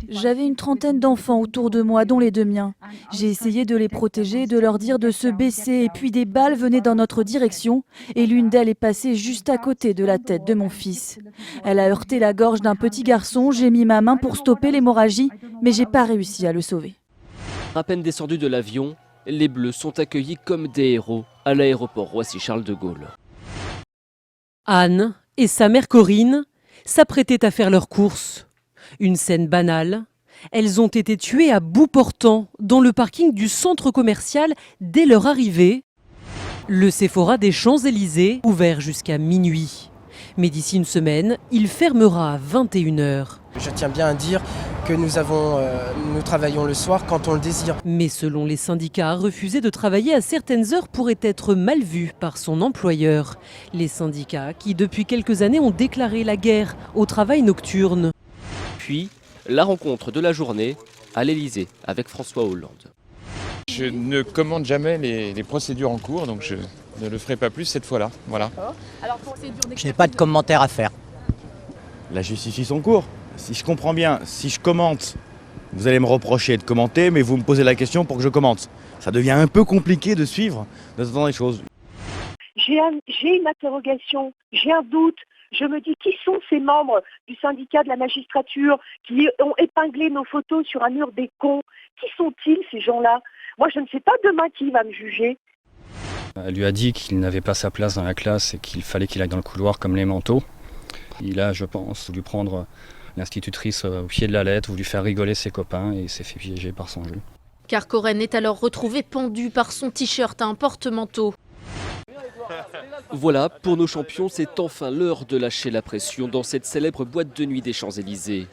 J'avais une trentaine d'enfants autour de moi, dont les deux miens. J'ai essayé de les protéger, de leur dire de se baisser, et puis des balles venaient dans notre direction, et l'une d'elles est passée juste à côté de la tête de mon fils. Elle a heurté la gorge d'un petit garçon, j'ai mis ma main pour stopper l'hémorragie, mais j'ai pas réussi à le sauver. À peine descendus de l'avion, les Bleus sont accueillis comme des héros à l'aéroport Roissy-Charles de Gaulle. Anne et sa mère Corinne s'apprêtaient à faire leurs courses. Une scène banale. Elles ont été tuées à bout portant dans le parking du centre commercial dès leur arrivée. Le Sephora des Champs-Élysées, ouvert jusqu'à minuit. Mais d'ici une semaine, il fermera à 21 h. Je tiens bien à dire que nous travaillons le soir quand on le désire. Mais selon les syndicats, refuser de travailler à certaines heures pourrait être mal vu par son employeur. Les syndicats qui, depuis quelques années, ont déclaré la guerre au travail nocturne. Puis, la rencontre de la journée à l'Elysée avec François Hollande. Je ne commande jamais les procédures en cours, donc je ne le ferai pas plus cette fois-là. Voilà. Je n'ai pas de commentaire à faire. La justice suit son cours. Si je comprends bien, si je commente, vous allez me reprocher de commenter, mais vous me posez la question pour que je commente. Ça devient un peu compliqué de suivre de temps les choses. J'ai une interrogation, j'ai un doute. Je me dis, qui sont ces membres du syndicat de la magistrature qui ont épinglé nos photos sur un mur des cons? Qui sont-ils, ces gens-là? Moi, je ne sais pas demain qui va me juger. Elle lui a dit qu'il n'avait pas sa place dans la classe et qu'il fallait qu'il aille dans le couloir comme les manteaux. Il a, je pense, voulu prendre l'institutrice au pied de la lettre, voulu faire rigoler ses copains et s'est fait piéger par son jeu. Car Corinne est alors retrouvée pendue par son t-shirt à un porte-manteau. Voilà, pour nos champions, c'est enfin l'heure de lâcher la pression dans cette célèbre boîte de nuit des Champs-Élysées.